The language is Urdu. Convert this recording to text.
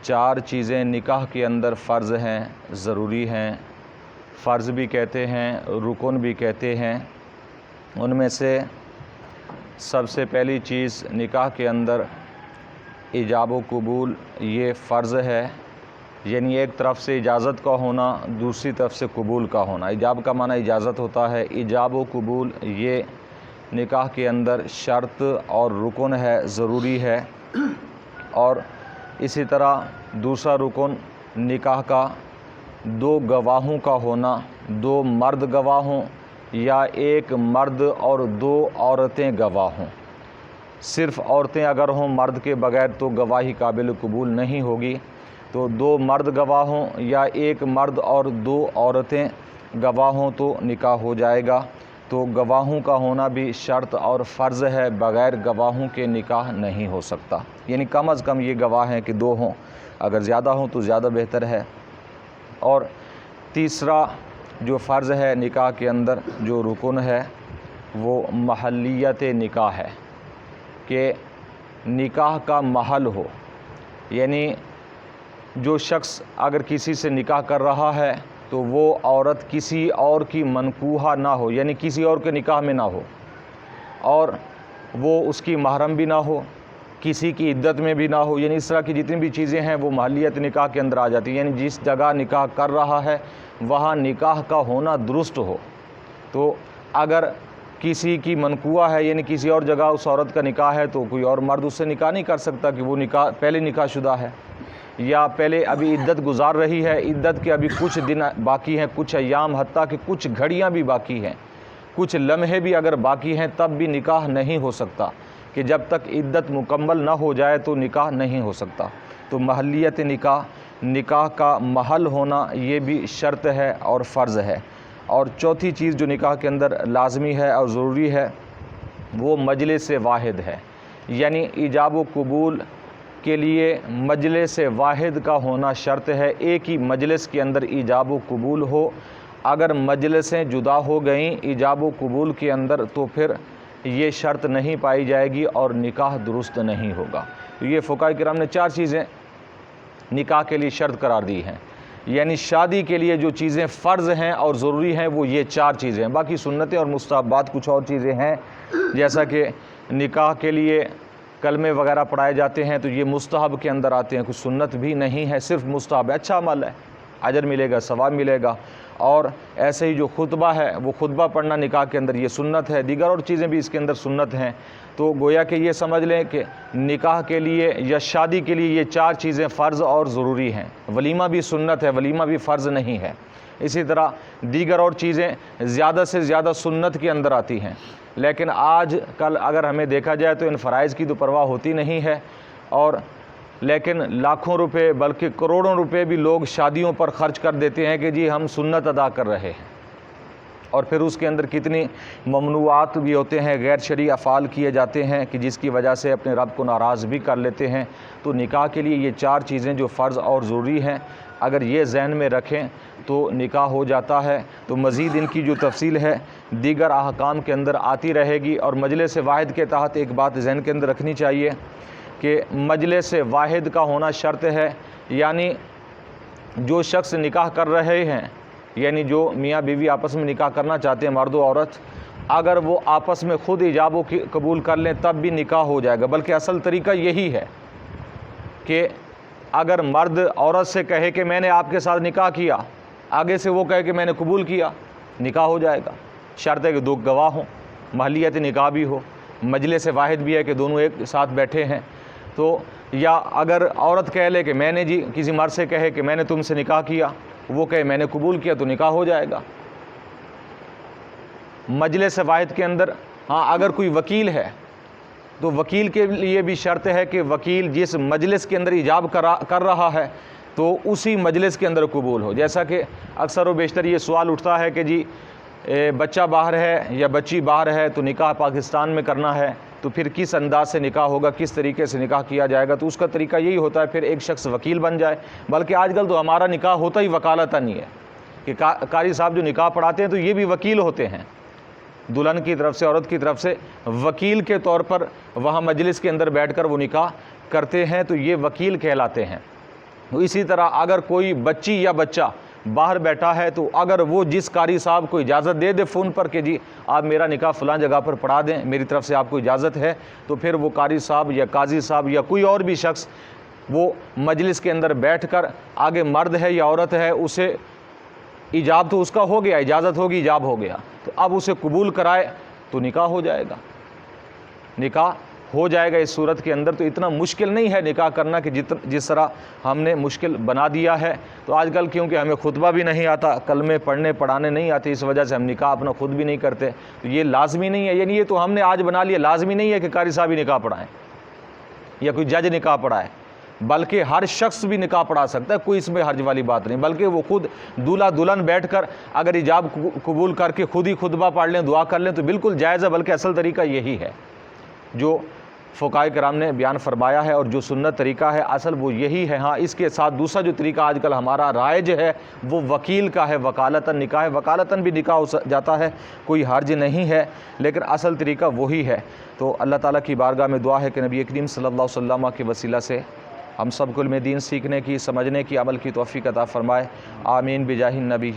4 چیزیں نکاح کے اندر فرض ہیں، ضروری ہیں، فرض بھی کہتے ہیں، رکن بھی کہتے ہیں۔ ان میں سے سب سے پہلی چیز نکاح کے اندر ایجاب و قبول، یہ فرض ہے، یعنی ایک طرف سے اجازت کا ہونا، دوسری طرف سے قبول کا ہونا۔ ایجاب کا معنی اجازت ہوتا ہے، ایجاب و قبول یہ نکاح کے اندر شرط اور رکن ہے، ضروری ہے۔ اور اسی طرح دوسرا رکن نکاح کا 2 گواہوں کا ہونا، 2 مرد گواہ ہوں یا 1 مرد اور 2 عورتیں گواہ ہوں۔ صرف عورتیں اگر ہوں مرد کے بغیر تو گواہی قابل قبول نہیں ہوگی، تو 2 مرد گواہ ہوں یا 1 مرد اور 2 عورتیں گواہ ہوں تو نکاح ہو جائے گا۔ تو گواہوں کا ہونا بھی شرط اور فرض ہے، بغیر گواہوں کے نکاح نہیں ہو سکتا، یعنی کم از کم یہ گواہ ہیں کہ 2 ہوں، اگر زیادہ ہوں تو زیادہ بہتر ہے۔ اور تیسرا جو فرض ہے نکاح کے اندر، جو رکن ہے، وہ محلیت نکاح ہے، کہ نکاح کا محل ہو، یعنی جو شخص اگر کسی سے نکاح کر رہا ہے تو وہ عورت کسی اور کی منکوحہ نہ ہو، یعنی کسی اور کے نکاح میں نہ ہو، اور وہ اس کی محرم بھی نہ ہو، کسی کی عدت میں بھی نہ ہو، یعنی اس طرح کی جتنی بھی چیزیں ہیں وہ محلیت نکاح کے اندر آ جاتی ہیں، یعنی جس جگہ نکاح کر رہا ہے وہاں نکاح کا ہونا درست ہو۔ تو اگر کسی کی منکوحہ ہے، یعنی کسی اور جگہ اس عورت کا نکاح ہے، تو کوئی اور مرد اس سے نکاح نہیں کر سکتا کہ وہ نکاح پہلے نکاح شدہ ہے، یا پہلے ابھی عدت گزار رہی ہے، عدت کے ابھی کچھ دن باقی ہیں، کچھ ایام، حتیٰ کہ کچھ گھڑیاں بھی باقی ہیں، کچھ لمحے بھی اگر باقی ہیں، تب بھی نکاح نہیں ہو سکتا، کہ جب تک عدت مکمل نہ ہو جائے تو نکاح نہیں ہو سکتا۔ تو محلیت نکاح، نکاح کا محل ہونا، یہ بھی شرط ہے اور فرض ہے۔ اور چوتھی چیز جو نکاح کے اندر لازمی ہے اور ضروری ہے، وہ مجلس واحد ہے، یعنی ایجاب و قبول کے لیے مجلس واحد کا ہونا شرط ہے، ایک ہی مجلس کے اندر ایجاب و قبول ہو۔ اگر مجلسیں جدا ہو گئیں ایجاب و قبول کے اندر تو پھر یہ شرط نہیں پائی جائے گی اور نکاح درست نہیں ہوگا۔ یہ فقہاء کرام نے 4 چیزیں نکاح کے لیے شرط قرار دی ہیں، یعنی شادی کے لیے جو چیزیں فرض ہیں اور ضروری ہیں وہ یہ 4 چیزیں ہیں، باقی سنتیں اور مستحبات کچھ اور چیزیں ہیں، جیسا کہ نکاح کے لیے کلمے وغیرہ پڑھائے جاتے ہیں تو یہ مستحب کے اندر آتے ہیں، کچھ سنت بھی نہیں ہے، صرف مستحب ہے، اچھا عمل ہے، اجر ملے گا، ثواب ملے گا۔ اور ایسے ہی جو خطبہ ہے وہ خطبہ پڑھنا نکاح کے اندر یہ سنت ہے، دیگر اور چیزیں بھی اس کے اندر سنت ہیں۔ تو گویا کہ یہ سمجھ لیں کہ نکاح کے لیے یا شادی کے لیے یہ 4 چیزیں فرض اور ضروری ہیں۔ ولیمہ بھی سنت ہے، ولیمہ بھی فرض نہیں ہے۔ اسی طرح دیگر اور چیزیں زیادہ سے زیادہ سنت کے اندر آتی ہیں، لیکن آج کل اگر ہمیں دیکھا جائے تو ان فرائض کی تو پرواہ ہوتی نہیں ہے، اور لیکن لاکھوں روپے بلکہ کروڑوں روپے بھی لوگ شادیوں پر خرچ کر دیتے ہیں کہ جی ہم سنت ادا کر رہے ہیں، اور پھر اس کے اندر کتنی ممنوعات بھی ہوتے ہیں، غیر شرعی افعال کیے جاتے ہیں کہ جس کی وجہ سے اپنے رب کو ناراض بھی کر لیتے ہیں۔ تو نکاح کے لیے یہ 4 چیزیں جو فرض اور ضروری ہیں، اگر یہ ذہن میں رکھیں تو نکاح ہو جاتا ہے۔ تو مزید ان کی جو تفصیل ہے دیگر احکام کے اندر آتی رہے گی۔ اور مجلس واحد کے تحت ایک بات ذہن کے اندر رکھنی چاہیے کہ مجلس واحد کا ہونا شرط ہے، یعنی جو شخص نکاح کر رہے ہیں، یعنی جو میاں بیوی آپس میں نکاح کرنا چاہتے ہیں، مرد و عورت، اگر وہ آپس میں خود ایجاب و قبول کر لیں تب بھی نکاح ہو جائے گا، بلکہ اصل طریقہ یہی ہے کہ اگر مرد عورت سے کہے کہ میں نے آپ کے ساتھ نکاح کیا، آگے سے وہ کہے کہ میں نے قبول کیا، نکاح ہو جائے گا۔ شرط ہے کہ 2 گواہ ہوں، محلیت نکاح بھی ہو، مجلس واحد بھی ہے کہ دونوں ایک ساتھ بیٹھے ہیں۔ تو یا اگر عورت کہہ لے کہ میں نے جی کسی مرد سے کہے کہ میں نے تم سے نکاح کیا، وہ کہے میں نے قبول کیا، تو نکاح ہو جائے گا مجلس واحد کے اندر۔ ہاں اگر کوئی وکیل ہے تو وکیل کے لیے بھی شرط ہے کہ وکیل جس مجلس کے اندر ایجاب کر رہا ہے تو اسی مجلس کے اندر قبول ہو۔ جیسا کہ اکثر و بیشتر یہ سوال اٹھتا ہے کہ جی بچہ باہر ہے یا بچی باہر ہے تو نکاح پاکستان میں کرنا ہے، تو پھر کس انداز سے نکاح ہوگا، کس طریقے سے نکاح کیا جائے گا؟ تو اس کا طریقہ یہی ہوتا ہے پھر ایک شخص وکیل بن جائے، بلکہ آج کل تو ہمارا نکاح ہوتا ہی وکالتاً ہی ہے کہ قاری صاحب جو نکاح پڑھاتے ہیں تو یہ بھی وکیل ہوتے ہیں، دلہن کی طرف سے عورت کی طرف سے وکیل کے طور پر وہاں مجلس کے اندر بیٹھ کر وہ نکاح کرتے ہیں، تو یہ وکیل کہلاتے ہیں۔ اسی طرح اگر کوئی بچی یا بچہ باہر بیٹھا ہے تو اگر وہ جس قاری صاحب کو اجازت دے دے فون پر کہ جی آپ میرا نکاح فلاں جگہ پر پڑھا دیں، میری طرف سے آپ کو اجازت ہے، تو پھر وہ قاری صاحب یا قاضی صاحب یا کوئی اور بھی شخص وہ مجلس کے اندر بیٹھ کر آگے مرد ہے یا عورت ہے، اسے ایجاب تو اس کا ہو گیا، اجازت ہوگی، ایجاب ہو گیا، تو اب اسے قبول کرائے تو نکاح ہو جائے گا، نکاح ہو جائے گا اس صورت کے اندر۔ تو اتنا مشکل نہیں ہے نکاح کرنا کہ جس طرح ہم نے مشکل بنا دیا ہے۔ تو آج کل کیونکہ ہمیں خطبہ بھی نہیں آتا، کلمے پڑھنے پڑھانے نہیں آتے، اس وجہ سے ہم نکاح اپنا خود بھی نہیں کرتے، تو یہ لازمی نہیں ہے، یعنی یہ تو ہم نے آج بنا لیا، لازمی نہیں ہے کہ قاری صاحب ہی نکاح پڑھائیں یا کوئی جج نکاح پڑھائے، بلکہ ہر شخص بھی نکاح پڑھا سکتا ہے، کوئی اس میں حرج والی بات نہیں، بلکہ وہ خود دولہا دلہن بیٹھ کر اگر ایجاب قبول کر کے خود ہی خطبہ پڑھ لیں، دعا کر لیں تو بالکل جائز ہے، بلکہ اصل طریقہ یہی ہے جو فقہائے کرام نے بیان فرمایا ہے، اور جو سنت طریقہ ہے اصل وہ یہی ہے۔ ہاں اس کے ساتھ دوسرا جو طریقہ آج کل ہمارا رائج ہے وہ وکیل کا ہے، وکالتاً نکاح ہے، وکالتاً بھی نکاح ہو جاتا ہے، کوئی حرج نہیں ہے، لیکن اصل طریقہ وہی ہے۔ تو اللہ تعالیٰ کی بارگاہ میں دعا ہے کہ نبی کریم صلی اللہ علیہ وسلم کے وسیلہ سے ہم سب کو علم دین سیکھنے کی، سمجھنے کی، عمل کی توفیق عطا فرمائے، آمین بجاہ النبی۔